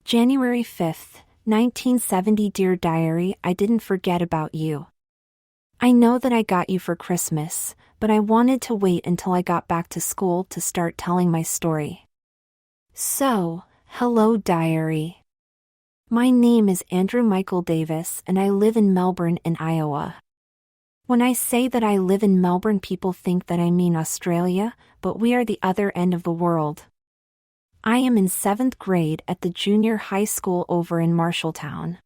January 5th, 1970. Dear Diary, I didn't forget about you. I know that I got you for Christmas, but I wanted to wait until I got back to school to start telling my story. So, hello diary. My name is Andrew Michael Davis and I live in Melbourne in Iowa. When I say that I live in Melbourne, people think that I mean Australia, but we are the other end of the world. I am in 7th grade at the junior high school over in Marshalltown.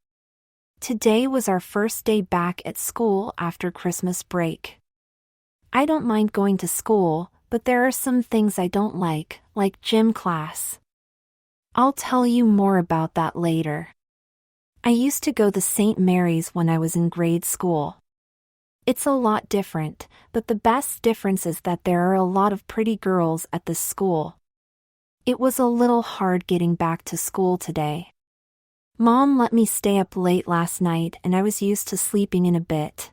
Today was our first day back at school after Christmas break. I don't mind going to school, but there are some things I don't like gym class. I'll tell you more about that later. I used to go to St. Mary's when I was in grade school. It's a lot different, but the best difference is that there are a lot of pretty girls at this school. It was a little hard getting back to school today. Mom let me stay up late last night and I was used to sleeping in a bit.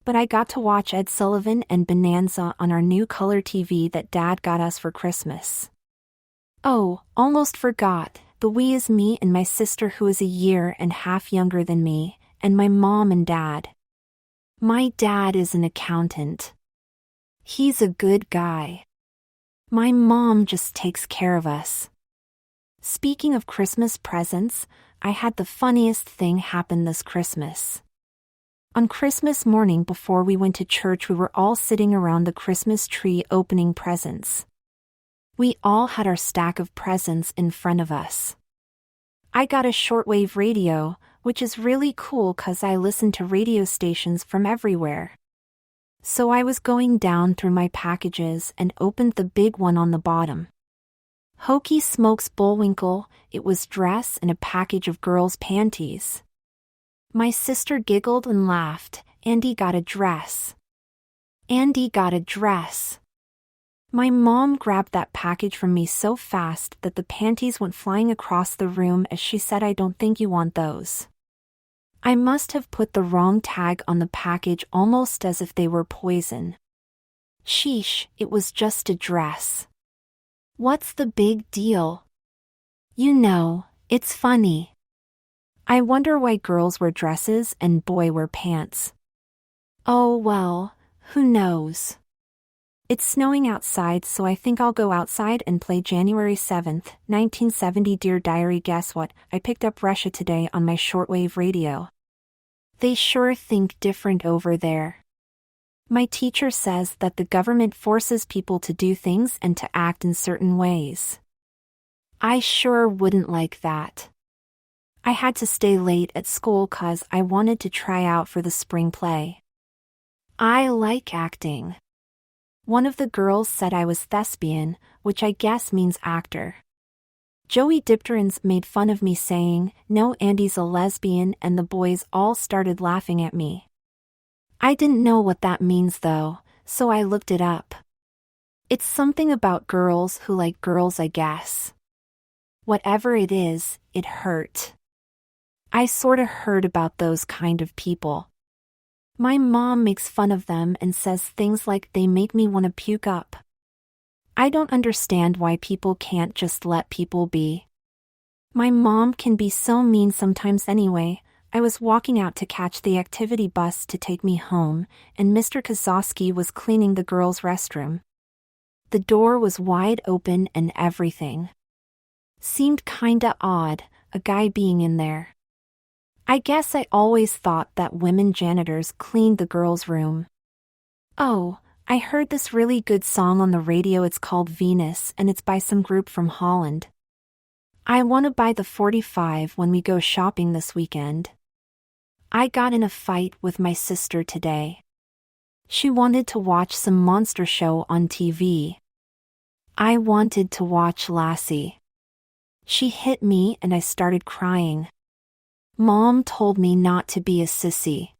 But I got to watch Ed Sullivan and Bonanza on our new color TV that Dad got us for Christmas. Oh, almost forgot, the we is me and my sister who is a year and a half younger than me, and my mom and dad. My dad is an accountant. He's a good guy. My mom just takes care of us. Speaking of Christmas presents, I had the funniest thing happen this Christmas. On Christmas morning before we went to church, we were all sitting around the Christmas tree opening presents. We all had our stack of presents in front of us. I got a shortwave radio, which is really cool 'cause I listen to radio stations from everywhere. So I was going down through my packages and opened the big one on the bottom. Hokey Smokes Bullwinkle, it was dress and a package of girls' panties. My sister giggled and laughed. Andy got a dress. Andy got a dress. My mom grabbed that package from me so fast that the panties went flying across the room as she said, "I don't think you want those." I must have put the wrong tag on the package, almost as if they were poison. Sheesh, it was just a dress. What's the big deal? You know, it's funny. I wonder why girls wear dresses and boys wear pants. Oh well, who knows? It's snowing outside, so I think I'll go outside and play January 7th, 1970. Dear Diary, guess what? I picked up Russia today on my shortwave radio. They sure think different over there. My teacher says that the government forces people to do things and to act in certain ways. I sure wouldn't like that. I had to stay late at school 'cause I wanted to try out for the spring play. I like acting. One of the girls said I was thespian, which I guess means actor. Joey Dipterins made fun of me saying, "No, Andy's a lesbian," and the boys all started laughing at me. I didn't know what that means though, so I looked it up. It's something about girls who like girls, I guess. Whatever it is, it hurt. I sorta heard about those kind of people. My mom makes fun of them and says things like they make me want to puke up. I don't understand why people can't just let people be. My mom can be so mean sometimes anyway. I was walking out to catch the activity bus to take me home, and Mr. Kozowski was cleaning the girls' restroom. The door was wide open and everything. Seemed kinda odd, a guy being in there. I guess I always thought that women janitors cleaned the girls' room. Oh, I heard this really good song on the radio. It's called Venus and it's by some group from Holland. I want to buy the 45 when we go shopping this weekend. I got in a fight with my sister today. She wanted to watch some monster show on TV. I wanted to watch Lassie. She hit me and I started crying. Mom told me not to be a sissy.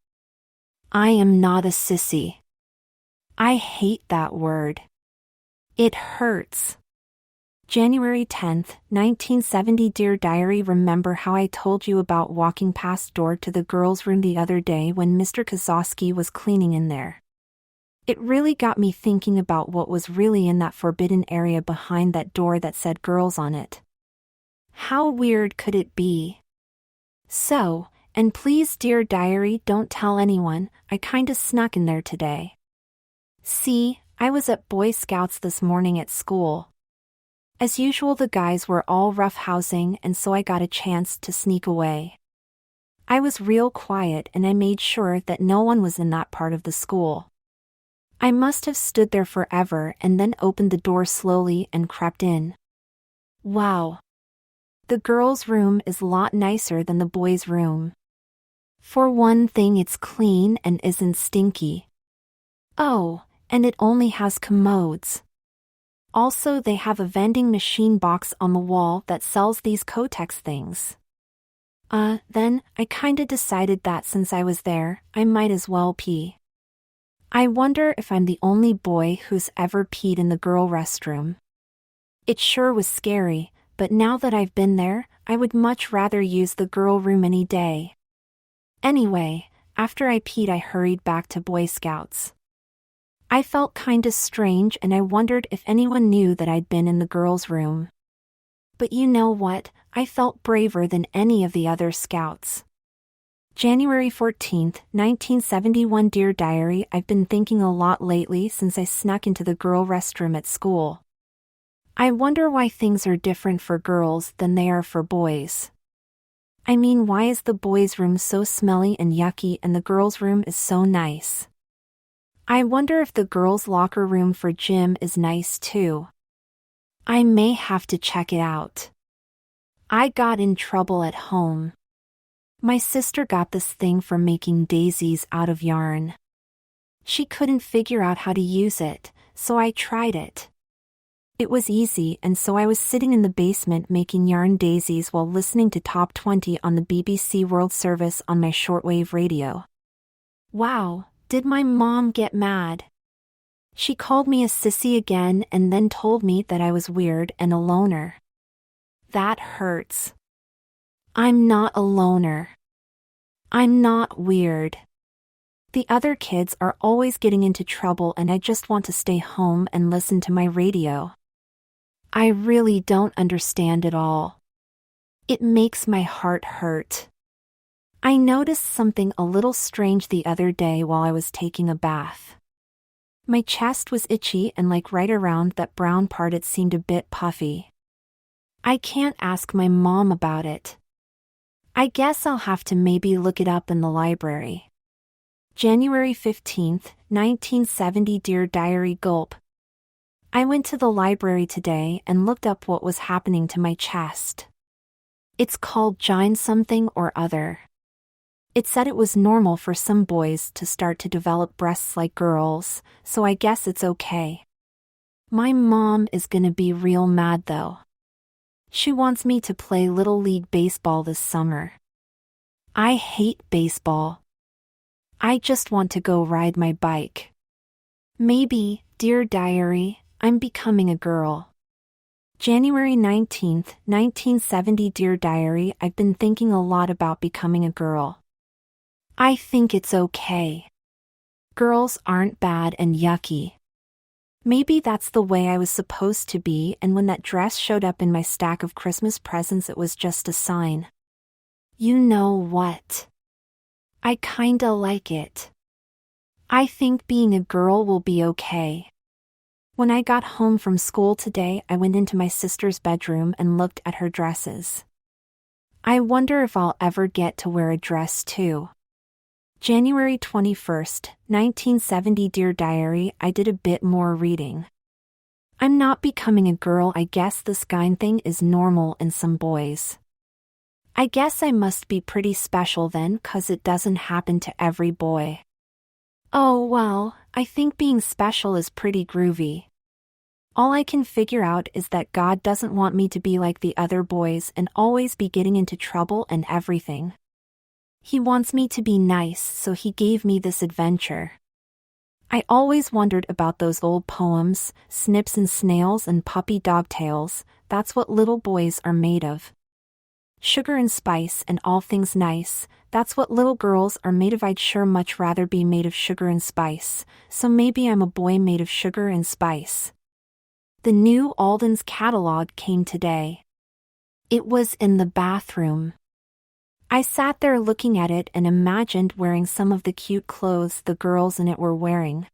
I am not a sissy. I hate that word. It hurts. January 10th, 1970. Dear Diary, remember how I told you about walking past door to the girls' room the other day when Mr. Kozowski was cleaning in there? It really got me thinking about what was really in that forbidden area behind that door that said girls on it. How weird could it be? So, and please, dear diary, don't tell anyone, I kinda snuck in there today. See, I was at Boy Scouts this morning at school. As usual, the guys were all roughhousing, and so I got a chance to sneak away. I was real quiet and I made sure that no one was in that part of the school. I must have stood there forever and then opened the door slowly and crept in. Wow. The girls' room is a lot nicer than the boys' room. For one thing, it's clean and isn't stinky. Oh, and it only has commodes. Also, they have a vending machine box on the wall that sells these Kotex things. Then, I kinda decided that since I was there, I might as well pee. I wonder if I'm the only boy who's ever peed in the girl restroom. It sure was scary, but now that I've been there, I would much rather use the girl room any day. Anyway, after I peed, I hurried back to Boy Scouts. I felt kinda strange and I wondered if anyone knew that I'd been in the girls' room. But you know what? I felt braver than any of the other scouts. January 14th, 1971. Dear Diary, I've been thinking a lot lately since I snuck into the girl restroom at school. I wonder why things are different for girls than they are for boys. I mean, why is the boys' room so smelly and yucky and the girls' room is so nice? I wonder if the girls' locker room for gym is nice too. I may have to check it out. I got in trouble at home. My sister got this thing for making daisies out of yarn. She couldn't figure out how to use it, so I tried it. It was easy, and so I was sitting in the basement making yarn daisies while listening to Top 20 on the BBC World Service on my shortwave radio. Wow, did my mom get mad? She called me a sissy again and then told me that I was weird and a loner. That hurts. I'm not a loner. I'm not weird. The other kids are always getting into trouble and I just want to stay home and listen to my radio. I really don't understand it all. It makes my heart hurt. I noticed something a little strange the other day while I was taking a bath. My chest was itchy and like right around that brown part it seemed a bit puffy. I can't ask my mom about it. I guess I'll have to maybe look it up in the library. January 15th, 1970. Dear Diary, gulp. I went to the library today and looked up what was happening to my chest. It's called gine something or other. It said it was normal for some boys to start to develop breasts like girls, so I guess it's okay. My mom is gonna be real mad though. She wants me to play Little League Baseball this summer. I hate baseball. I just want to go ride my bike. Maybe, dear diary, I'm becoming a girl. January 19th, 1970. Dear diary, I've been thinking a lot about becoming a girl. I think it's okay. Girls aren't bad and yucky. Maybe that's the way I was supposed to be, and when that dress showed up in my stack of Christmas presents, it was just a sign. You know what? I kinda like it. I think being a girl will be okay. When I got home from school today, I went into my sister's bedroom and looked at her dresses. I wonder if I'll ever get to wear a dress too. January 21st, 1970. Dear Diary, I did a bit more reading. I'm not becoming a girl. I guess this gyne thing is normal in some boys. I guess I must be pretty special then, 'cause it doesn't happen to every boy. Oh well, I think being special is pretty groovy. All I can figure out is that God doesn't want me to be like the other boys and always be getting into trouble and everything. He wants me to be nice, so he gave me this adventure. I always wondered about those old poems, Snips and Snails and Puppy Dog Tales. That's what little boys are made of. Sugar and spice and all things nice, that's what little girls are made of. I'd sure much rather be made of sugar and spice, so maybe I'm a boy made of sugar and spice. The new Alden's catalog came today. It was in the bathroom. I sat there looking at it and imagined wearing some of the cute clothes the girls in it were wearing.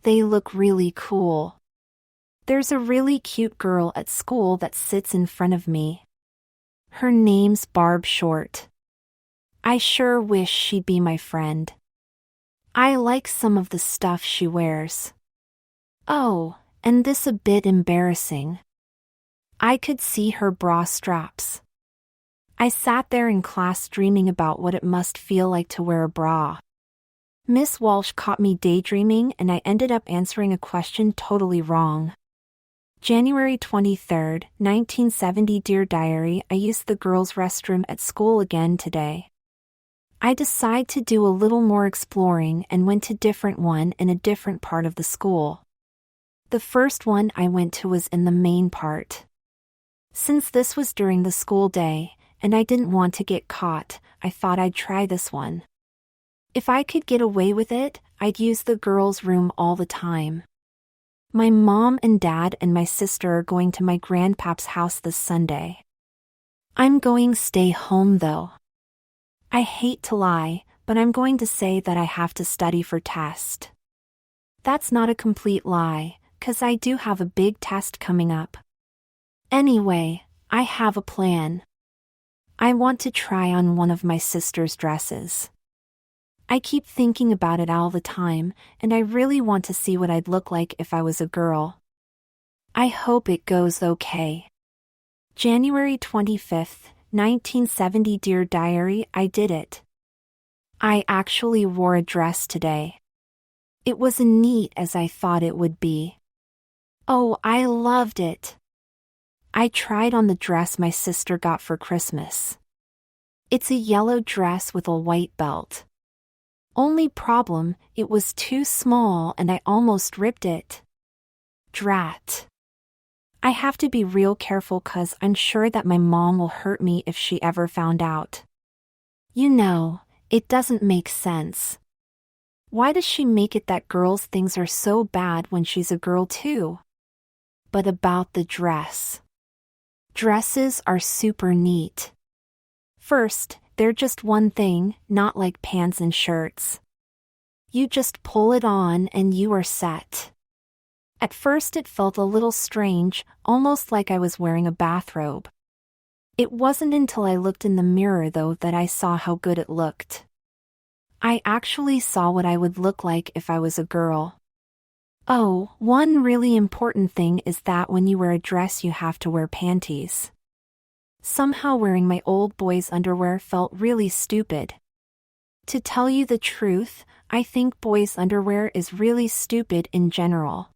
They look really cool. There's a really cute girl at school that sits in front of me. Her name's Barb Short. I sure wish she'd be my friend. I like some of the stuff she wears. Oh, and this a bit embarrassing. I could see her bra straps. I sat there in class dreaming about what it must feel like to wear a bra. Miss Walsh caught me daydreaming and I ended up answering a question totally wrong. January 23, 1970. Dear Diary, I used the girls' restroom at school again today. I decided to do a little more exploring and went to different one in a different part of the school. The first one I went to was in the main part. Since this was during the school day, and I didn't want to get caught, I thought I'd try this one. If I could get away with it, I'd use the girls' room all the time. My mom and dad and my sister are going to my grandpap's house this Sunday. I'm going to stay home though. I hate to lie, but I'm going to say that I have to study for test. That's not a complete lie, 'cause I do have a big test coming up. Anyway, I have a plan. I want to try on one of my sister's dresses. I keep thinking about it all the time, and I really want to see what I'd look like if I was a girl. I hope it goes okay. January 25, 1970. Dear Diary, I did it. I actually wore a dress today. It was as neat as I thought it would be. Oh, I loved it. I tried on the dress my sister got for Christmas. It's a yellow dress with a white belt. Only problem, it was too small and I almost ripped it. Drat. I have to be real careful 'cause I'm sure that my mom will hurt me if she ever found out. You know, it doesn't make sense. Why does she make it that girls' things are so bad when she's a girl too? But about the dress. Dresses are super neat. First, they're just one thing, not like pants and shirts. You just pull it on and you are set. At first it felt a little strange, almost like I was wearing a bathrobe. It wasn't until I looked in the mirror though that I saw how good it looked. I actually saw what I would look like if I was a girl. Oh, one really important thing is that when you wear a dress you have to wear panties. Somehow wearing my old boys' underwear felt really stupid. To tell you the truth, I think boys' underwear is really stupid in general.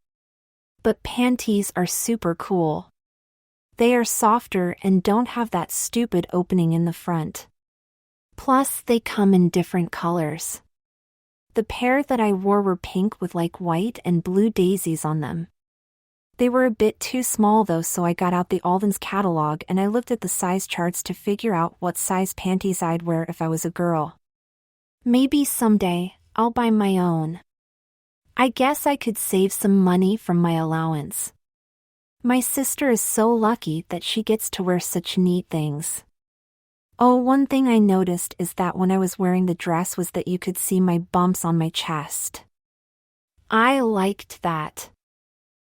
But panties are super cool. They are softer and don't have that stupid opening in the front. Plus, they come in different colors. The pair that I wore were pink with like white and blue daisies on them. They were a bit too small though, so I got out the Alden's catalog and I looked at the size charts to figure out what size panties I'd wear if I was a girl. Maybe someday, I'll buy my own. I guess I could save some money from my allowance. My sister is so lucky that she gets to wear such neat things. Oh, one thing I noticed is that when I was wearing the dress was that you could see my bumps on my chest. I liked that.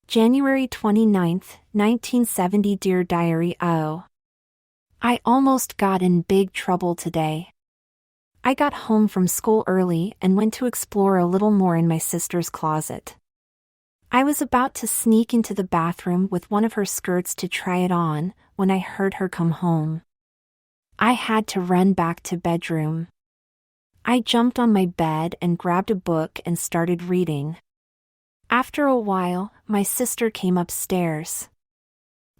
January 29, 1970. Dear Diary, oh. I almost got in big trouble today. I got home from school early and went to explore a little more in my sister's closet. I was about to sneak into the bathroom with one of her skirts to try it on when I heard her come home. I had to run back to bedroom. I jumped on my bed and grabbed a book and started reading. After a while, my sister came upstairs.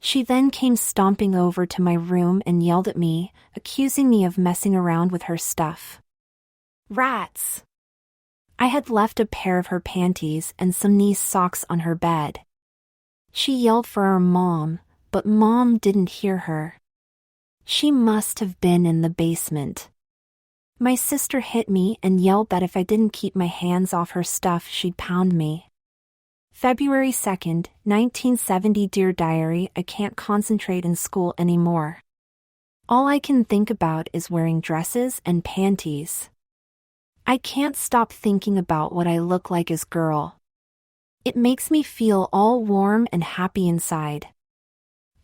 She then came stomping over to my room and yelled at me, accusing me of messing around with her stuff. Rats! I had left a pair of her panties and some knee socks on her bed. She yelled for our mom, but Mom didn't hear her. She must have been in the basement. My sister hit me and yelled that if I didn't keep my hands off her stuff she'd pound me. February 2, 1970. Dear Diary, I can't concentrate in school anymore. All I can think about is wearing dresses and panties. I can't stop thinking about what I look like as girl. It makes me feel all warm and happy inside.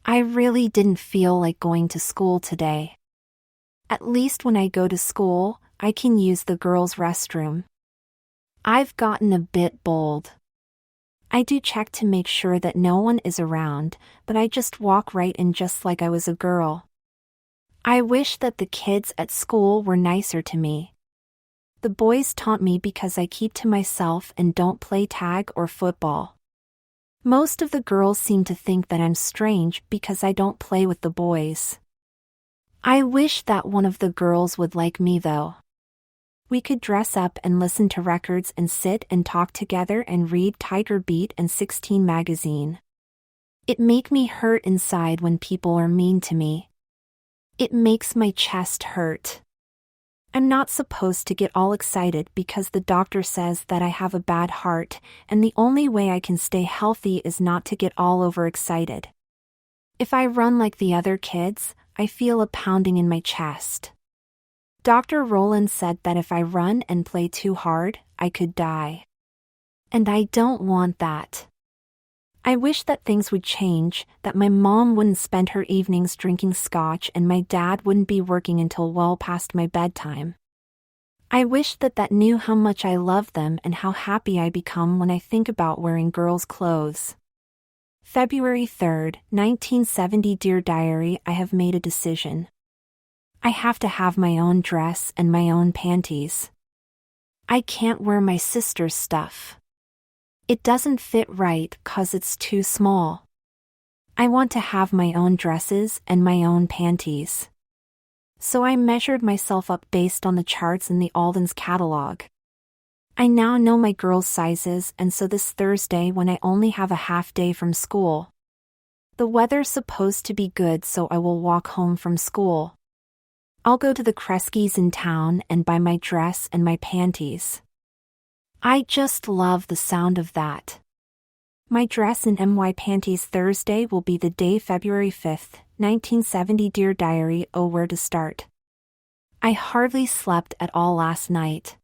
I really didn't feel like going to school today. At least when I go to school, I can use the girls' restroom. I've gotten a bit bold. I do check to make sure that no one is around, but I just walk right in just like I was a girl. I wish that the kids at school were nicer to me. The boys taunt me because I keep to myself and don't play tag or football. Most of the girls seem to think that I'm strange because I don't play with the boys. I wish that one of the girls would like me though. We could dress up and listen to records and sit and talk together and read Tiger Beat and 16 magazine. It make me hurt inside when people are mean to me. It makes my chest hurt. I'm not supposed to get all excited because the doctor says that I have a bad heart, and the only way I can stay healthy is not to get all overexcited. If I run like the other kids, I feel a pounding in my chest. Dr. Rowland said that if I run and play too hard, I could die. And I don't want that. I wish that things would change, that my mom wouldn't spend her evenings drinking scotch and my dad wouldn't be working until well past my bedtime. I wish that knew how much I love them and how happy I become when I think about wearing girls' clothes. February 3rd, 1970. Dear Diary, I have made a decision. I have to have my own dress and my own panties. I can't wear my sister's stuff. It doesn't fit right 'cause it's too small. I want to have my own dresses and my own panties. So I measured myself up based on the charts in the Alden's catalog. I now know my girls' sizes, and so this Thursday when I only have a half day from school. The weather's supposed to be good, so I will walk home from school. I'll go to the Cresky's in town and buy my dress and my panties. I just love the sound of that. My dress and my panties Thursday will be the day February 5th, 1970. Dear Diary, oh, where to start? I hardly slept at all last night.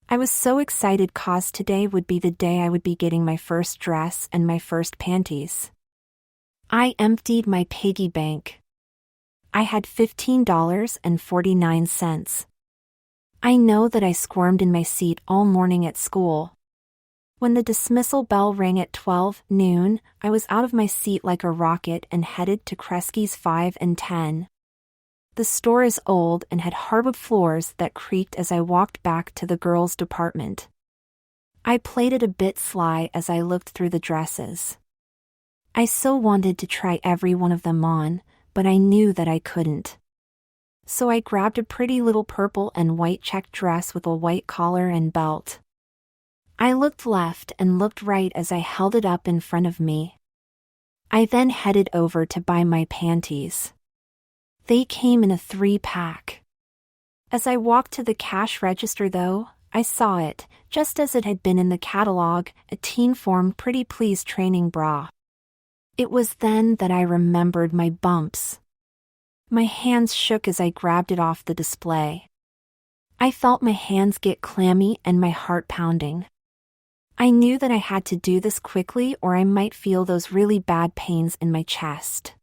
I was so excited 'cause today would be the day I would be getting my first dress and my first panties. I emptied my piggy bank. I had $15.49. I know that I squirmed in my seat all morning at school. When the dismissal bell rang at 12 noon, I was out of my seat like a rocket and headed to Kresge's 5 and 10. The store is old and had hardwood floors that creaked as I walked back to the girls' department. I played it a bit sly as I looked through the dresses. I so wanted to try every one of them on, but I knew that I couldn't. So I grabbed a pretty little purple and white check dress with a white collar and belt. I looked left and looked right as I held it up in front of me. I then headed over to buy my panties. They came in a 3-pack. As I walked to the cash register though, I saw it, just as it had been in the catalog, a teen form Pretty Please training bra. It was then that I remembered my bumps. My hands shook as I grabbed it off the display. I felt my hands get clammy and my heart pounding. I knew that I had to do this quickly or I might feel those really bad pains in my chest.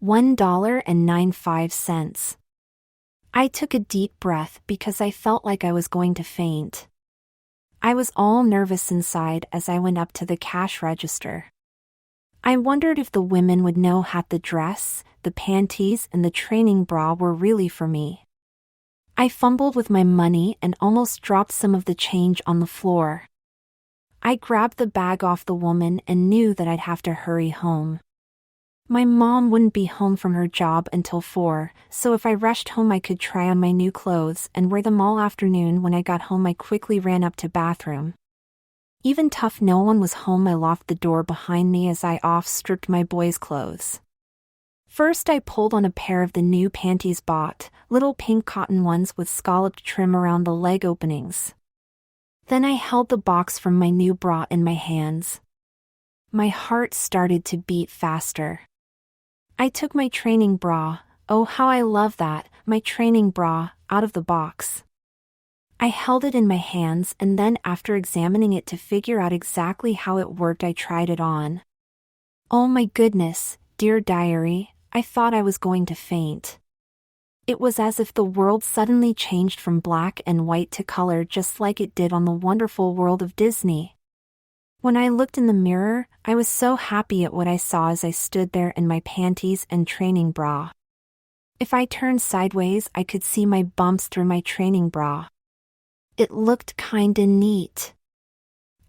$1.95. I took a deep breath because I felt like I was going to faint. I was all nervous inside as I went up to the cash register. I wondered if the women would know how the dress, the panties, and the training bra were really for me. I fumbled with my money and almost dropped some of the change on the floor. I grabbed the bag off the woman and knew that I'd have to hurry home. My mom wouldn't be home from her job until 4, so if I rushed home I could try on my new clothes and wear them all afternoon. When I got home I quickly ran up to bathroom. Even tough no one was home, I locked the door behind me as I off-stripped my boys' clothes. First I pulled on a pair of the new panties bought, little pink cotton ones with scalloped trim around the leg openings. Then I held the box from my new bra in my hands. My heart started to beat faster. I took my training bra, Oh, how I love that, my training bra, out of the box. I held it in my hands and then after examining it to figure out exactly how it worked I tried it on. Oh my goodness, dear diary, I thought I was going to faint. It was as if the world suddenly changed from black and white to color just like it did on the wonderful world of Disney. When I looked in the mirror, I was so happy at what I saw as I stood there in my panties and training bra. If I turned sideways I could see my bumps through my training bra. It looked kinda neat.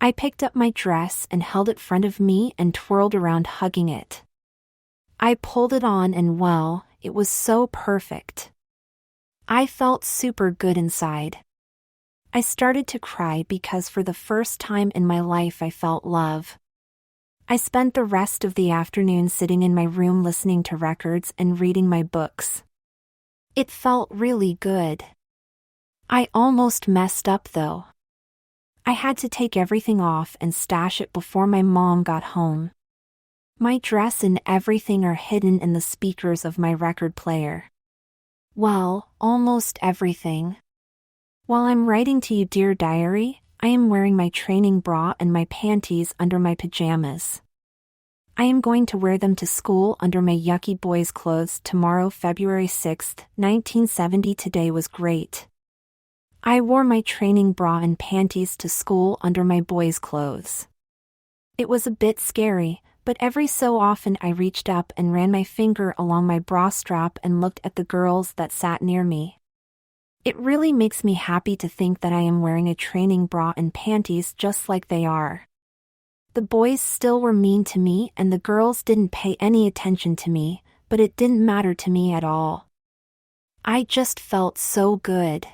I picked up my dress and held it in front of me and twirled around hugging it. I pulled it on and well, it was so perfect. I felt super good inside. I started to cry because for the first time in my life I felt love. I spent the rest of the afternoon sitting in my room listening to records and reading my books. It felt really good. I almost messed up though. I had to take everything off and stash it before my mom got home. My dress and everything are hidden in the speakers of my record player. Well, almost everything. While I'm writing to you, dear diary, I am wearing my training bra and my panties under my pajamas. I am going to wear them to school under my yucky boys' clothes tomorrow, February 6th, 1970. Today was great. I wore my training bra and panties to school under my boys' clothes. It was a bit scary, but every so often I reached up and ran my finger along my bra strap and looked at the girls that sat near me. It really makes me happy to think that I am wearing a training bra and panties just like they are. The boys still were mean to me and the girls didn't pay any attention to me, but it didn't matter to me at all. I just felt so good.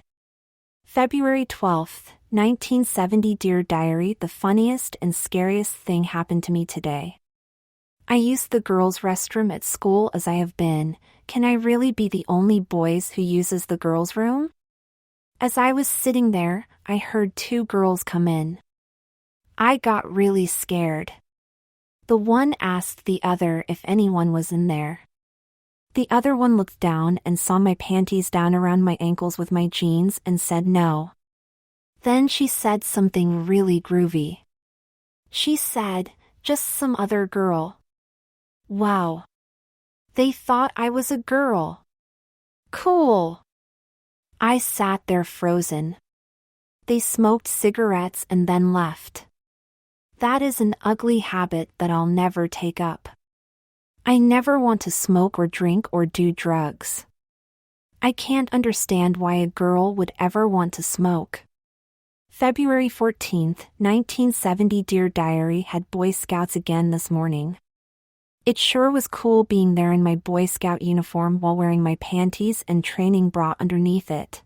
February 12th, 1970. Dear diary, the funniest and scariest thing happened to me today. I used the girls' restroom at school as I have been. Can I really be the only boys who uses the girls' room? As I was sitting there, I heard two girls come in. I got really scared. The one asked the other if anyone was in there. The other one looked down and saw my panties down around my ankles with my jeans and said no. Then she said something really groovy. She said, just some other girl. Wow. They thought I was a girl. Cool. I sat there frozen. They smoked cigarettes and then left. That is an ugly habit that I'll never take up. I never want to smoke or drink or do drugs. I can't understand why a girl would ever want to smoke. February 14th, 1970. Dear diary, had Boy Scouts again this morning. It sure was cool being there in my Boy Scout uniform while wearing my panties and training bra underneath it.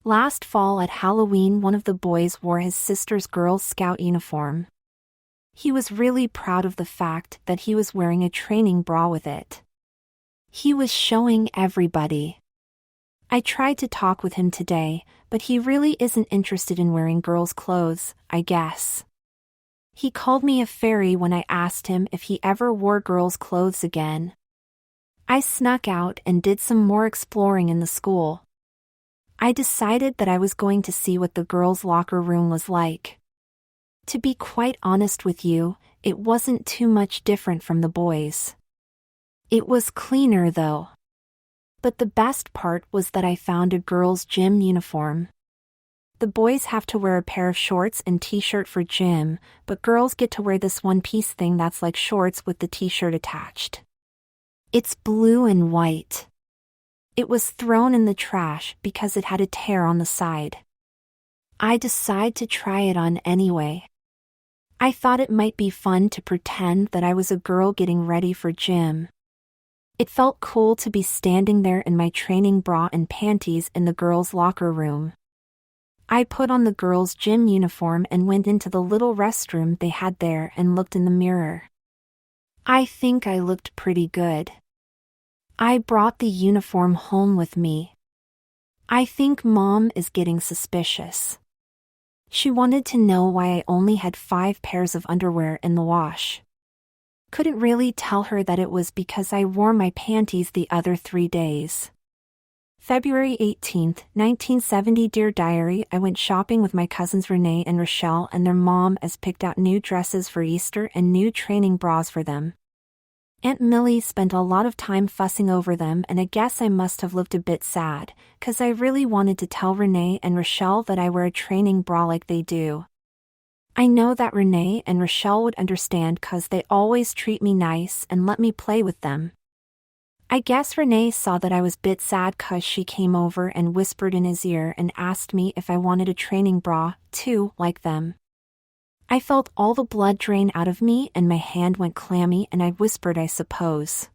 Last fall at Halloween, one of the boys wore his sister's Girl Scout uniform. He was really proud of the fact that he was wearing a training bra with it. He was showing everybody. I tried to talk with him today, but he really isn't interested in wearing girls' clothes, I guess. He called me a fairy when I asked him if he ever wore girls' clothes again. I snuck out and did some more exploring in the school. I decided that I was going to see what the girls' locker room was like. To be quite honest with you, it wasn't too much different from the boys'. It was cleaner though. But the best part was that I found a girls' gym uniform. The boys have to wear a pair of shorts and t-shirt for gym, but girls get to wear this one-piece thing that's like shorts with the t-shirt attached. It's blue and white. It was thrown in the trash because it had a tear on the side. I decided to try it on anyway. I thought it might be fun to pretend that I was a girl getting ready for gym. It felt cool to be standing there in my training bra and panties in the girls' locker room. I put on the girls' gym uniform and went into the little restroom they had there and looked in the mirror. I think I looked pretty good. I brought the uniform home with me. I think Mom is getting suspicious. She wanted to know why I only had 5 pairs of underwear in the wash. Couldn't really tell her that it was because I wore my panties the other 3 days. February 18th, 1970. Dear Diary, I went shopping with my cousins Renee and Rochelle, and their mom has picked out new dresses for Easter and new training bras for them. Aunt Millie spent a lot of time fussing over them, and I guess I must have looked a bit sad, 'cause I really wanted to tell Renee and Rochelle that I wear a training bra like they do. I know that Renee and Rochelle would understand 'cause they always treat me nice and let me play with them. I guess Renee saw that I was bit sad 'cause she came over and whispered in his ear and asked me if I wanted a training bra, too, like them. I felt all the blood drain out of me and my hand went clammy and I whispered, I suppose.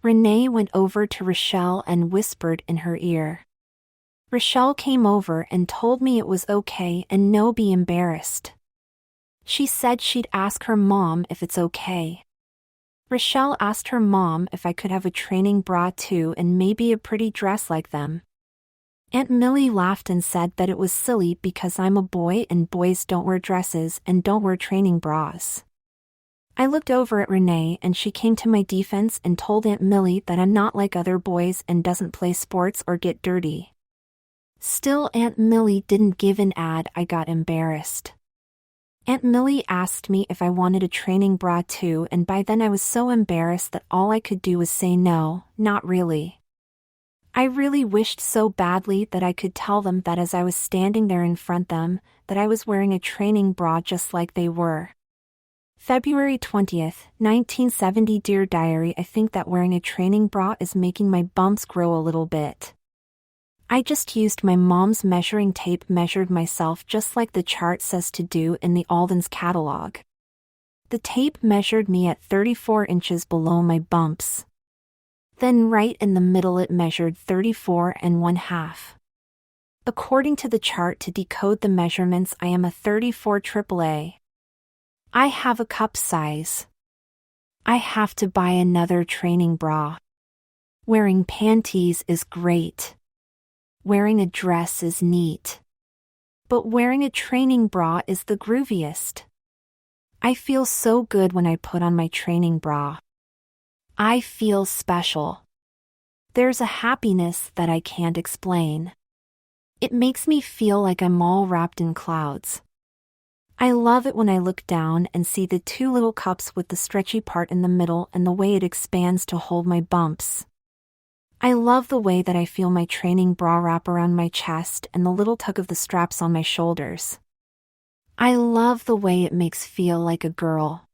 Renee went over to Rochelle and whispered in her ear. Rochelle came over and told me it was okay and no be embarrassed. She said she'd ask her mom if it's okay. Rochelle asked her mom if I could have a training bra too and maybe a pretty dress like them. Aunt Millie laughed and said that it was silly because I'm a boy and boys don't wear dresses and don't wear training bras. I looked over at Renee and she came to my defense and told Aunt Millie that I'm not like other boys and doesn't play sports or get dirty. Still, Aunt Millie didn't give an ad. I got embarrassed. Aunt Millie asked me if I wanted a training bra too, and by then I was so embarrassed that all I could do was say no, not really. I really wished so badly that I could tell them that as I was standing there in front of them, that I was wearing a training bra just like they were. February 20th, 1970. Dear Diary, I think that wearing a training bra is making my bumps grow a little bit. I just used my mom's measuring tape, measured myself just like the chart says to do in the Alden's catalog. The tape measured me at 34 inches below my bumps. Then right in the middle it measured 34 1/2. According to the chart, to decode the measurements, I am a 34 AAA. I have a cup size. I have to buy another training bra. Wearing panties is great. Wearing a dress is neat. But wearing a training bra is the grooviest. I feel so good when I put on my training bra. I feel special. There's a happiness that I can't explain. It makes me feel like I'm all wrapped in clouds. I love it when I look down and see the two little cups with the stretchy part in the middle and the way it expands to hold my bumps. I love the way that I feel my training bra wrap around my chest and the little tug of the straps on my shoulders. I love the way it makes feel like a girl.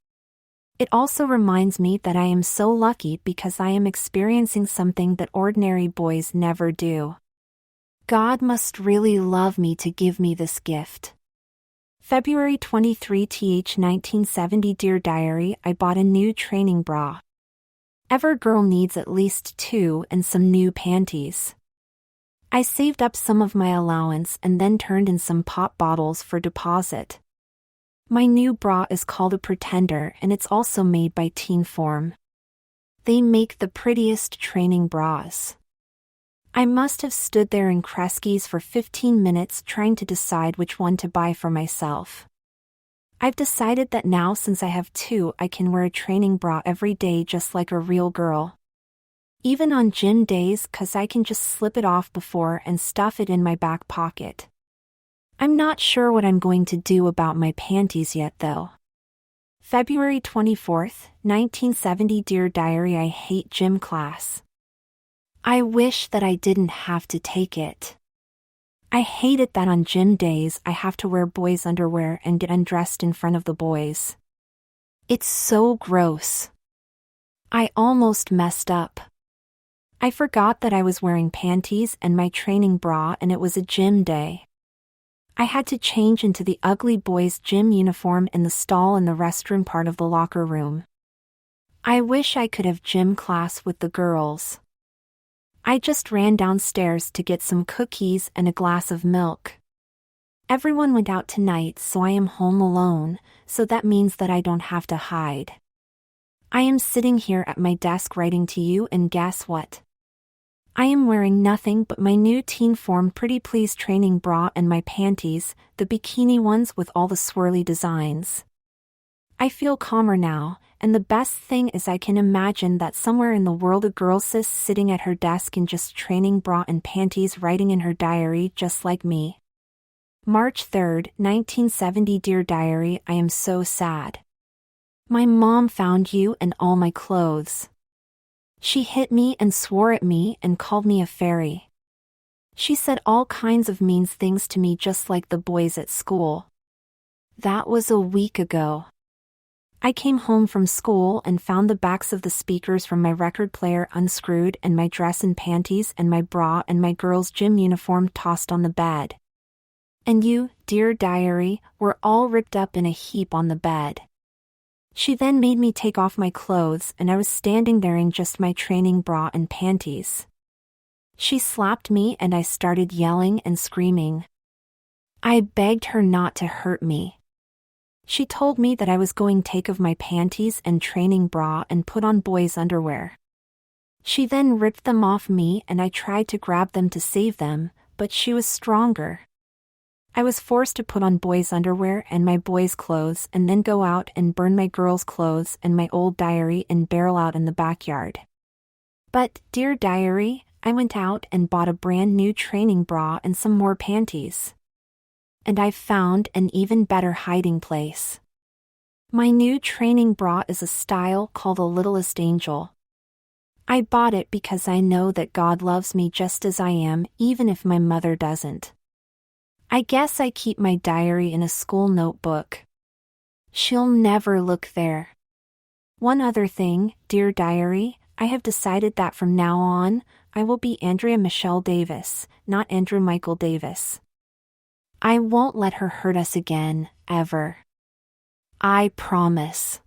It also reminds me that I am so lucky because I am experiencing something that ordinary boys never do. God must really love me to give me this gift. February 23th, 1970. Dear Diary, I bought a new training bra. Every girl needs at least 2 and some new panties. I saved up some of my allowance and then turned in some pop bottles for deposit. My new bra is called a Pretender and it's also made by Teen Form. They make the prettiest training bras. I must have stood there in Kresge's for 15 minutes trying to decide which one to buy for myself. I've decided that now, since I have 2, I can wear a training bra every day just like a real girl. Even on gym days, 'cause I can just slip it off before and stuff it in my back pocket. I'm not sure what I'm going to do about my panties yet though. February 24th, 1970. Dear Diary, I hate gym class. I wish that I didn't have to take it. I hate it that on gym days I have to wear boys' underwear and get undressed in front of the boys. It's so gross. I almost messed up. I forgot that I was wearing panties and my training bra and it was a gym day. I had to change into the ugly boys' gym uniform in the stall in the restroom part of the locker room. I wish I could have gym class with the girls. I just ran downstairs to get some cookies and a glass of milk. Everyone went out tonight, so I am home alone, so that means that I don't have to hide. I am sitting here at my desk writing to you, and guess what? I am wearing nothing but my new Teen Form Pretty Please training bra and my panties, the bikini ones with all the swirly designs. I feel calmer now, and the best thing is I can imagine that somewhere in the world a girl sis sitting at her desk in just training bra and panties writing in her diary just like me. March 3rd, 1970. Dear Diary, I am so sad. My mom found you and all my clothes. She hit me and swore at me and called me a fairy. She said all kinds of mean things to me just like the boys at school. That was a week ago. I came home from school and found the backs of the speakers from my record player unscrewed and my dress and panties and my bra and my girl's gym uniform tossed on the bed. And you, dear diary, were all ripped up in a heap on the bed. She then made me take off my clothes and I was standing there in just my training bra and panties. She slapped me and I started yelling and screaming. I begged her not to hurt me. She told me that I was going to take off my panties and training bra and put on boys' underwear. She then ripped them off me and I tried to grab them to save them, but she was stronger. I was forced to put on boys' underwear and my boys' clothes and then go out and burn my girls' clothes and my old diary and barrel out in the backyard. But, dear diary, I went out and bought a brand new training bra and some more panties. And I found an even better hiding place. My new training bra is a style called the Littlest Angel. I bought it because I know that God loves me just as I am, even if my mother doesn't. I guess I keep my diary in a school notebook. She'll never look there. One other thing, dear diary, I have decided that from now on, I will be Andrea Michelle Davis, not Andrew Michael Davis. I won't let her hurt us again, ever. I promise.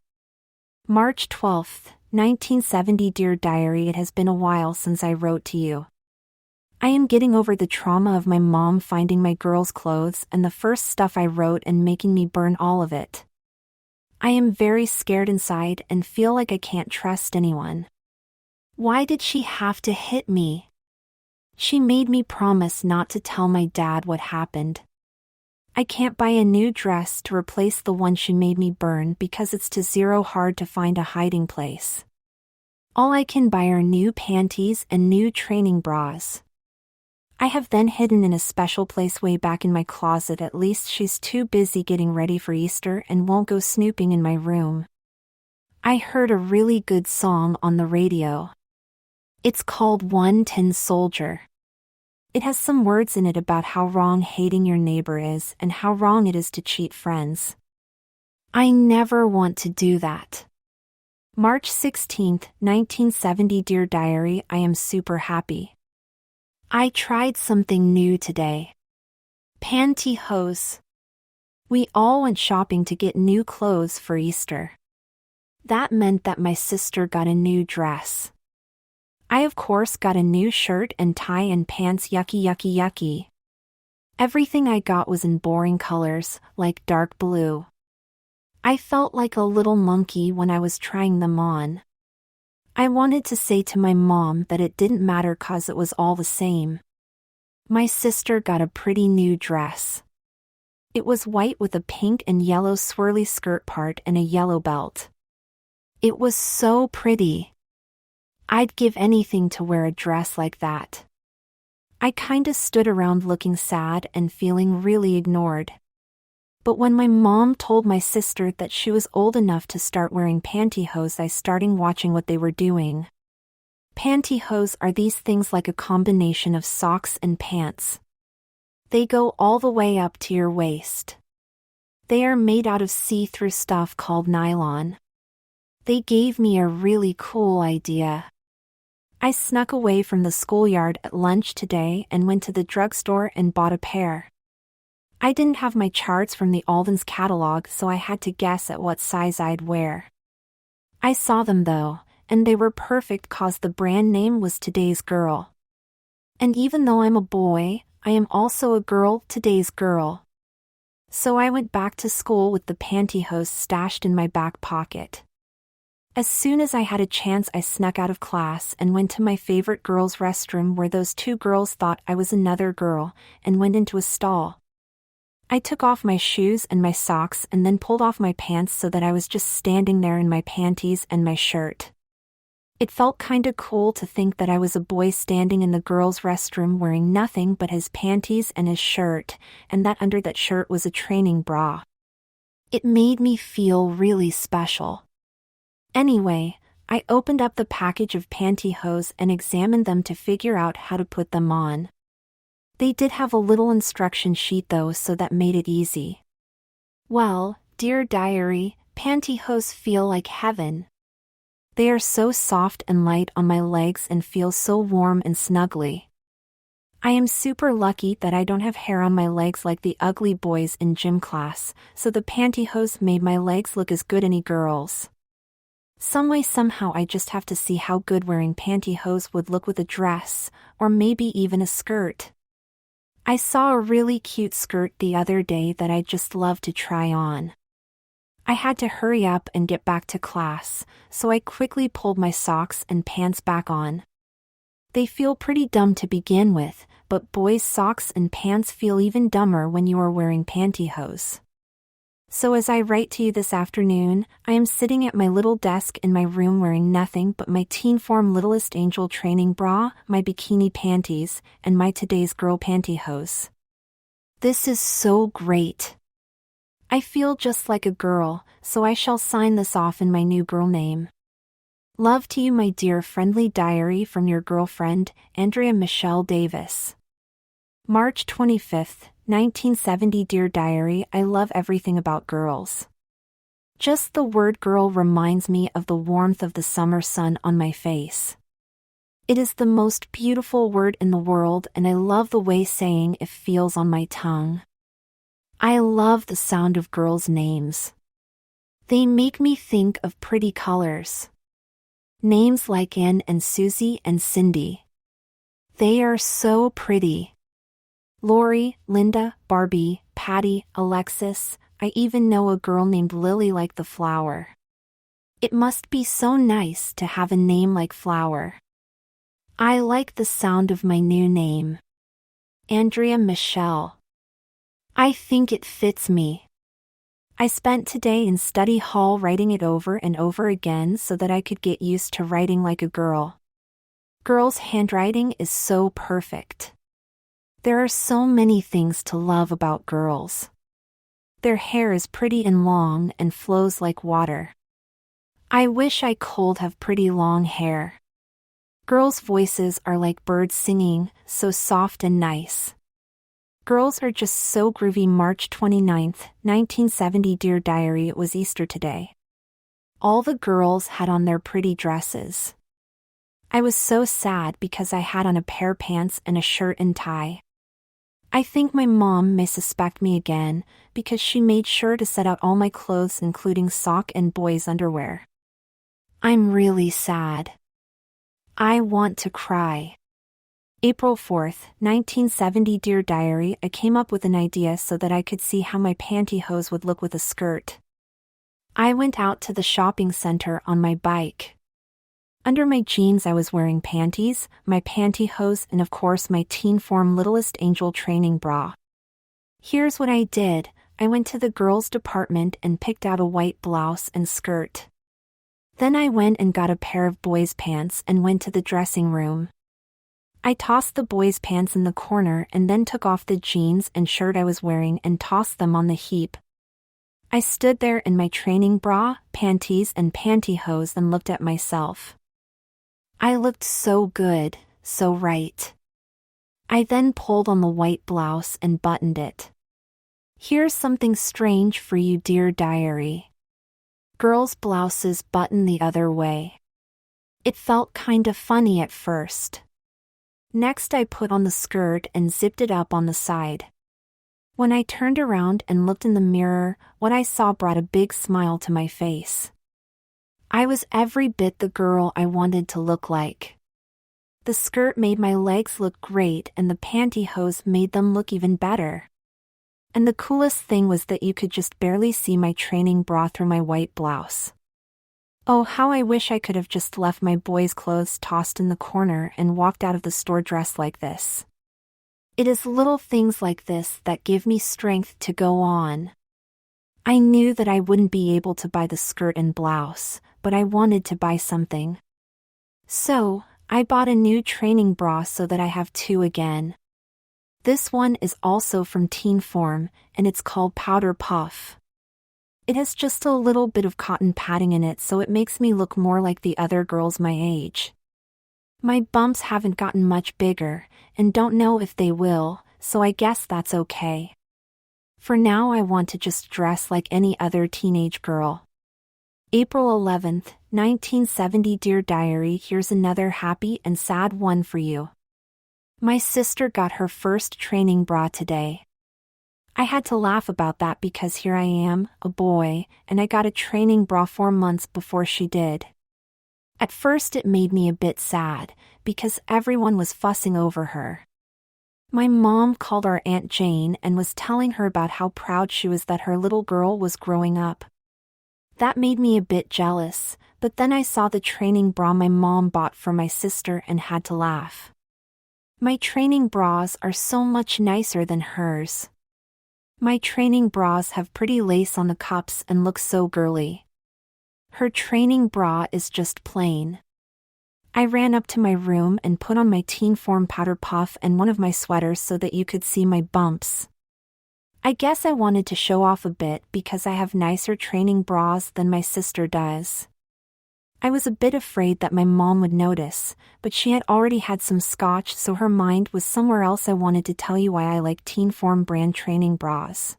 March 12th, 1970. Dear diary, it has been a while since I wrote to you. I am getting over the trauma of my mom finding my girls' clothes and the first stuff I wrote and making me burn all of it. I am very scared inside and feel like I can't trust anyone. Why did she have to hit me? She made me promise not to tell my dad what happened. I can't buy a new dress to replace the one she made me burn because it's too hard to find a hiding place. All I can buy are new panties and new training bras. I have then hidden in a special place way back in my closet. At least she's too busy getting ready for Easter and won't go snooping in my room. I heard a really good song on the radio. It's called One Tin Soldier. It has some words in it about how wrong hating your neighbor is and how wrong it is to cheat friends. I never want to do that. March 16th, 1970. Dear diary, I am super happy. I tried something new today. Pantyhose. We all went shopping to get new clothes for Easter. That meant that my sister got a new dress. I of course got a new shirt and tie and pants. Yucky yucky yucky. Everything I got was in boring colors, like dark blue. I felt like a little monkey when I was trying them on. I wanted to say to my mom that it didn't matter 'cause it was all the same. My sister got a pretty new dress. It was white with a pink and yellow swirly skirt part and a yellow belt. It was so pretty. I'd give anything to wear a dress like that. I kinda stood around looking sad and feeling really ignored. But when my mom told my sister that she was old enough to start wearing pantyhose, I started watching what they were doing. Pantyhose are these things like a combination of socks and pants. They go all the way up to your waist. They are made out of see-through stuff called nylon. They gave me a really cool idea. I snuck away from the schoolyard at lunch today and went to the drugstore and bought a pair. I didn't have my charts from the Alden's catalog, so I had to guess at what size I'd wear. I saw them though, and they were perfect 'cause the brand name was Today's Girl. And even though I'm a boy, I am also a girl, today's girl. So I went back to school with the pantyhose stashed in my back pocket. As soon as I had a chance, I snuck out of class and went to my favorite girls' restroom where those two girls thought I was another girl, and went into a stall. I took off my shoes and my socks and then pulled off my pants so that I was just standing there in my panties and my shirt. It felt kinda cool to think that I was a boy standing in the girls' restroom wearing nothing but his panties and his shirt, and that under that shirt was a training bra. It made me feel really special. Anyway, I opened up the package of pantyhose and examined them to figure out how to put them on. They did have a little instruction sheet though, so that made it easy. Well, dear diary, pantyhose feel like heaven. They are so soft and light on my legs and feel so warm and snuggly. I am super lucky that I don't have hair on my legs like the ugly boys in gym class, so the pantyhose made my legs look as good any girls. Some way somehow I just have to see how good wearing pantyhose would look with a dress, or maybe even a skirt. I saw a really cute skirt the other day that I'd just love to try on. I had to hurry up and get back to class, so I quickly pulled my socks and pants back on. They feel pretty dumb to begin with, but boys' socks and pants feel even dumber when you are wearing pantyhose. So as I write to you this afternoon, I am sitting at my little desk in my room wearing nothing but my teen form Littlest Angel training bra, my bikini panties, and my Today's Girl pantyhose. This is so great. I feel just like a girl, so I shall sign this off in my new girl name. Love to you, my dear friendly diary, from your girlfriend, Andrea Michelle Davis. March 25th, 1970. Dear diary, I love everything about girls. Just the word girl reminds me of the warmth of the summer sun on my face. It is the most beautiful word in the world, and I love the way saying it feels on my tongue. I love the sound of girls' names. They make me think of pretty colors. Names like Anne and Susie and Cindy. They are so pretty. Lori, Linda, Barbie, Patty, Alexis, I even know a girl named Lily like the flower. It must be so nice to have a name like Flower. I like the sound of my new name. Andrea Michelle. I think it fits me. I spent today in study hall writing it over and over again so that I could get used to writing like a girl. Girls' handwriting is so perfect. There are so many things to love about girls. Their hair is pretty and long and flows like water. I wish I could have pretty long hair. Girls' voices are like birds singing, so soft and nice. Girls are just so groovy. March 29th, 1970. Dear diary, it was Easter today. All the girls had on their pretty dresses. I was so sad because I had on a pair of pants and a shirt and tie. I think my mom may suspect me again, because she made sure to set out all my clothes including sock and boys' underwear. I'm really sad. I want to cry. April 4th, 1970. Dear diary, I came up with an idea so that I could see how my pantyhose would look with a skirt. I went out to the shopping center on my bike. Under my jeans I was wearing panties, my pantyhose, and of course my teen form Littlest Angel training bra. Here's what I did. I went to the girls' department and picked out a white blouse and skirt. Then I went and got a pair of boys' pants and went to the dressing room. I tossed the boys' pants in the corner and then took off the jeans and shirt I was wearing and tossed them on the heap. I stood there in my training bra, panties, and pantyhose and looked at myself. I looked so good, so right. I then pulled on the white blouse and buttoned it. Here's something strange for you, dear diary. Girls' blouses button the other way. It felt kinda funny at first. Next I put on the skirt and zipped it up on the side. When I turned around and looked in the mirror, what I saw brought a big smile to my face. I was every bit the girl I wanted to look like. The skirt made my legs look great and the pantyhose made them look even better. And the coolest thing was that you could just barely see my training bra through my white blouse. Oh, how I wish I could have just left my boys' clothes tossed in the corner and walked out of the store dressed like this. It is little things like this that give me strength to go on. I knew that I wouldn't be able to buy the skirt and blouse, but I wanted to buy something. So, I bought a new training bra so that I have two again. This one is also from Teen Form, and it's called Powder Puff. It has just a little bit of cotton padding in it, so it makes me look more like the other girls my age. My bumps haven't gotten much bigger, and don't know if they will, so I guess that's okay. For now I want to just dress like any other teenage girl. April 11th, 1970. Dear Diary, here's another happy and sad one for you. My sister got her first training bra today. I had to laugh about that because here I am, a boy, and I got a training bra 4 months before she did. At first it made me a bit sad, because everyone was fussing over her. My mom called our Aunt Jane and was telling her about how proud she was that her little girl was growing up. That made me a bit jealous, but then I saw the training bra my mom bought for my sister and had to laugh. My training bras are so much nicer than hers. My training bras have pretty lace on the cups and look so girly. Her training bra is just plain. I ran up to my room and put on my Teen Form Powder Puff and one of my sweaters so that you could see my bumps. I guess I wanted to show off a bit because I have nicer training bras than my sister does. I was a bit afraid that my mom would notice, but she had already had some scotch, so her mind was somewhere else. I wanted to tell you why I like Teen Form brand training bras.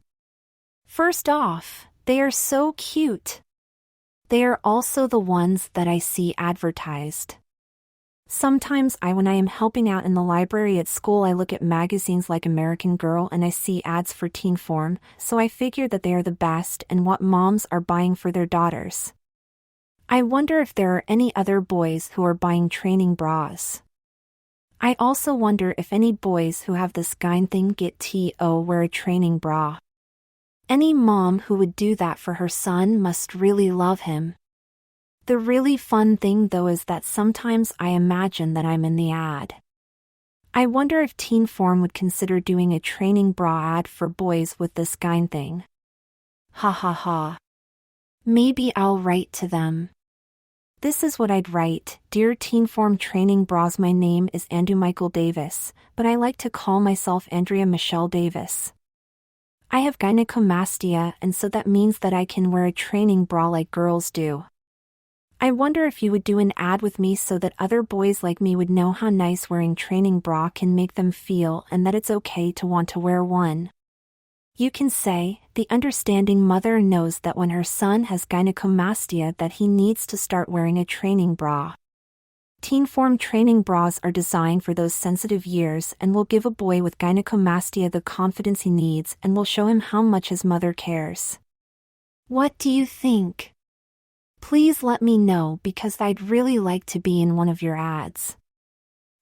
First off, they are so cute. They are also the ones that I see advertised. Sometimes when I am helping out in the library at school, I look at magazines like American Girl and I see ads for Teen Form, so I figure that they are the best and what moms are buying for their daughters. I wonder if there are any other boys who are buying training bras. I also wonder if any boys who have this kind thing get to wear a training bra. Any mom who would do that for her son must really love him. The really fun thing though is that sometimes I imagine that I'm in the ad. I wonder if Teen Form would consider doing a training bra ad for boys with this kind thing. Ha ha ha. Maybe I'll write to them. This is what I'd write. Dear Teen Form training bras, my name is Andrew Michael Davis, but I like to call myself Andrea Michelle Davis. I have gynecomastia, and so that means that I can wear a training bra like girls do. I wonder if you would do an ad with me so that other boys like me would know how nice wearing training bra can make them feel and that it's okay to want to wear one. You can say, the understanding mother knows that when her son has gynecomastia that he needs to start wearing a training bra. Teen Form training bras are designed for those sensitive years and will give a boy with gynecomastia the confidence he needs and will show him how much his mother cares. What do you think? Please let me know because I'd really like to be in one of your ads.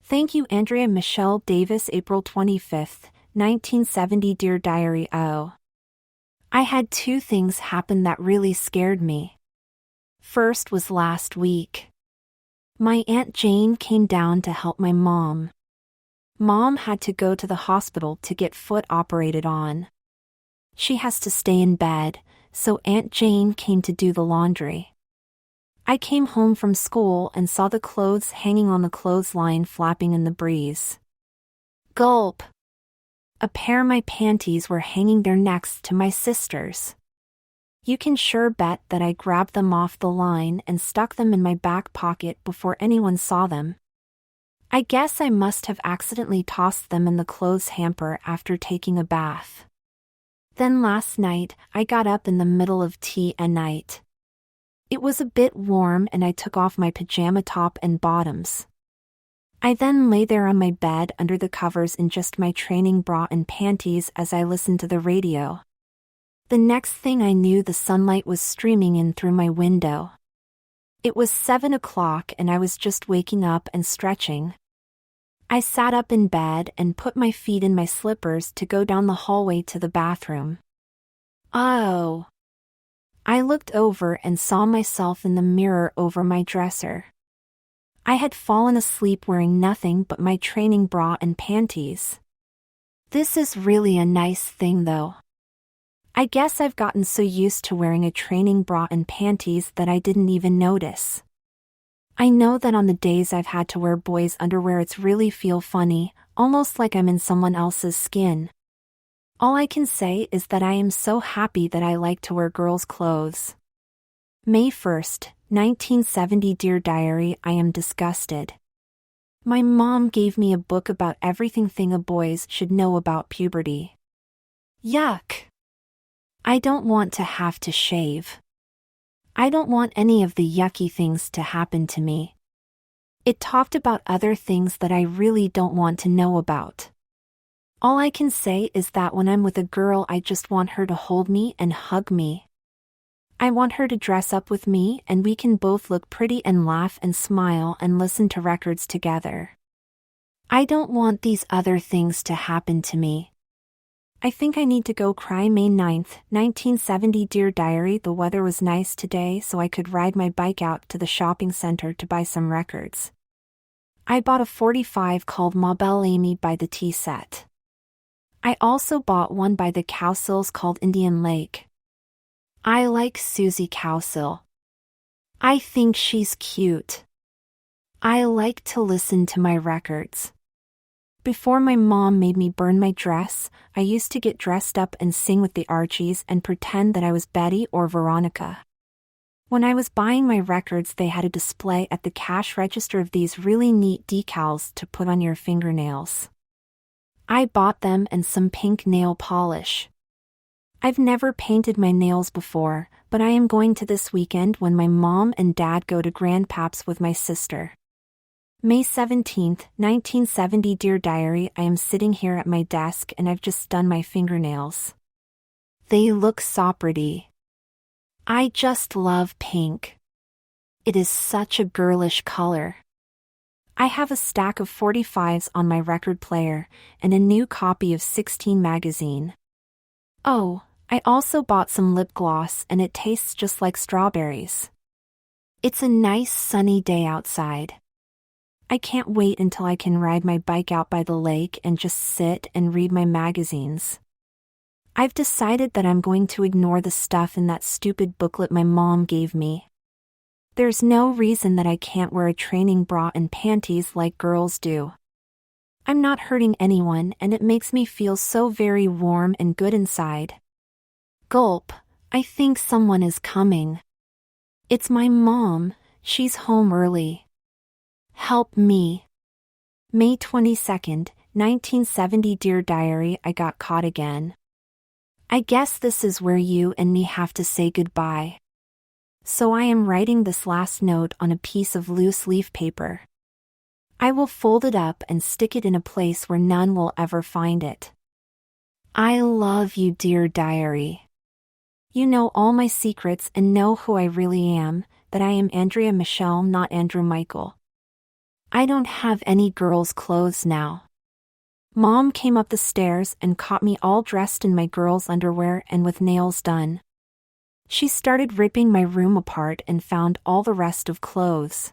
Thank you, Andrea Michelle Davis. April 25th, 1970. Dear Diary, I had 2 things happen that really scared me. First was last week. My Aunt Jane came down to help my mom. Mom had to go to the hospital to get foot operated on. She has to stay in bed, so Aunt Jane came to do the laundry. I came home from school and saw the clothes hanging on the clothesline flapping in the breeze. Gulp! A pair of my panties were hanging there next to my sister's. You can sure bet that I grabbed them off the line and stuck them in my back pocket before anyone saw them. I guess I must have accidentally tossed them in the clothes hamper after taking a bath. Then last night, I got up in the middle of night. It was a bit warm and I took off my pajama top and bottoms. I then lay there on my bed under the covers in just my training bra and panties as I listened to the radio. The next thing I knew, the sunlight was streaming in through my window. It was 7 o'clock and I was just waking up and stretching. I sat up in bed and put my feet in my slippers to go down the hallway to the bathroom. Oh! I looked over and saw myself in the mirror over my dresser. I had fallen asleep wearing nothing but my training bra and panties. This is really a nice thing though. I guess I've gotten so used to wearing a training bra and panties that I didn't even notice. I know that on the days I've had to wear boys' underwear it's really feel funny, almost like I'm in someone else's skin. All I can say is that I am so happy that I like to wear girls' clothes. May 1st, 1970. Dear Diary, I am disgusted. My mom gave me a book about everything a boys should know about puberty. Yuck! I don't want to have to shave. I don't want any of the yucky things to happen to me. It talked about other things that I really don't want to know about. All I can say is that when I'm with a girl I just want her to hold me and hug me. I want her to dress up with me and we can both look pretty and laugh and smile and listen to records together. I don't want these other things to happen to me. I think I need to go cry. May 9th, 1970. Dear Diary, the weather was nice today so I could ride my bike out to the shopping center to buy some records. I bought a 45 called Ma Belle Amy by the Tea Set. I also bought one by the Cowsills called Indian Lake. I like Susie Cowsill. I think she's cute. I like to listen to my records. Before my mom made me burn my dress, I used to get dressed up and sing with the Archies and pretend that I was Betty or Veronica. When I was buying my records they had a display at the cash register of these really neat decals to put on your fingernails. I bought them and some pink nail polish. I've never painted my nails before, but I am going to this weekend when my mom and dad go to Grandpaps with my sister. May 17th, 1970. Dear Diary, I am sitting here at my desk and I've just done my fingernails. They look so pretty. I just love pink. It is such a girlish color. I have a stack of 45s on my record player, and a new copy of 16 magazine. Oh, I also bought some lip gloss and it tastes just like strawberries. It's a nice sunny day outside. I can't wait until I can ride my bike out by the lake and just sit and read my magazines. I've decided that I'm going to ignore the stuff in that stupid booklet my mom gave me. There's no reason that I can't wear a training bra and panties like girls do. I'm not hurting anyone and it makes me feel so very warm and good inside. Gulp, I think someone is coming. It's my mom, she's home early. Help me. May 22nd, 1970. Dear Diary, I got caught again. I guess this is where you and me have to say goodbye. So I am writing this last note on a piece of loose leaf paper. I will fold it up and stick it in a place where none will ever find it. I love you, dear Diary. You know all my secrets and know who I really am, that I am Andrea Michelle, not Andrew Michael. I don't have any girls' clothes now. Mom came up the stairs and caught me all dressed in my girls' underwear and with nails done. She started ripping my room apart and found all the rest of clothes.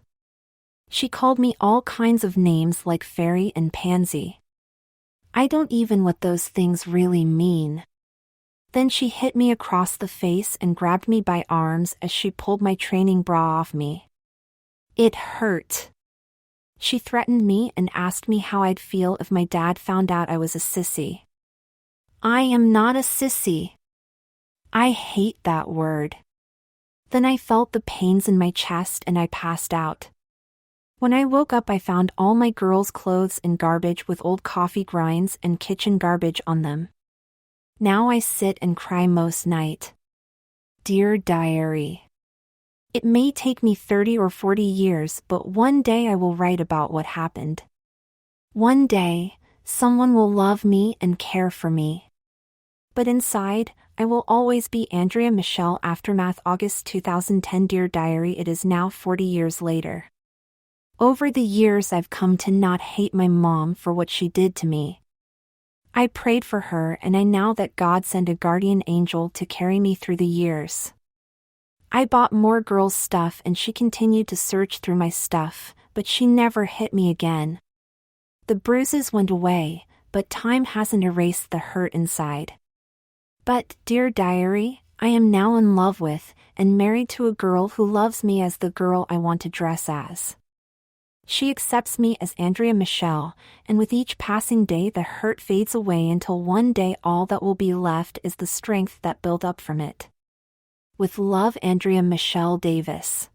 She called me all kinds of names like fairy and pansy. I don't even what those things really mean. Then she hit me across the face and grabbed me by arms as she pulled my training bra off me. It hurt. She threatened me and asked me how I'd feel if my dad found out I was a sissy. I am not a sissy. I hate that word. Then I felt the pains in my chest and I passed out. When I woke up I found all my girls' clothes in garbage with old coffee grinds and kitchen garbage on them. Now I sit and cry most night. Dear Diary. It may take me 30 or 40 years, but one day I will write about what happened. One day, someone will love me and care for me. But inside, I will always be Andrea Michelle. Aftermath, August 2010. Dear Diary, it is now 40 years later. Over the years I've come to not hate my mom for what she did to me. I prayed for her and I know that God sent a guardian angel to carry me through the years. I bought more girls' stuff and she continued to search through my stuff, but she never hit me again. The bruises went away, but time hasn't erased the hurt inside. But, dear diary, I am now in love with, and married to a girl who loves me as the girl I want to dress as. She accepts me as Andrea Michelle, and with each passing day the hurt fades away until one day all that will be left is the strength that built up from it. With love, Andrea Michelle Davis.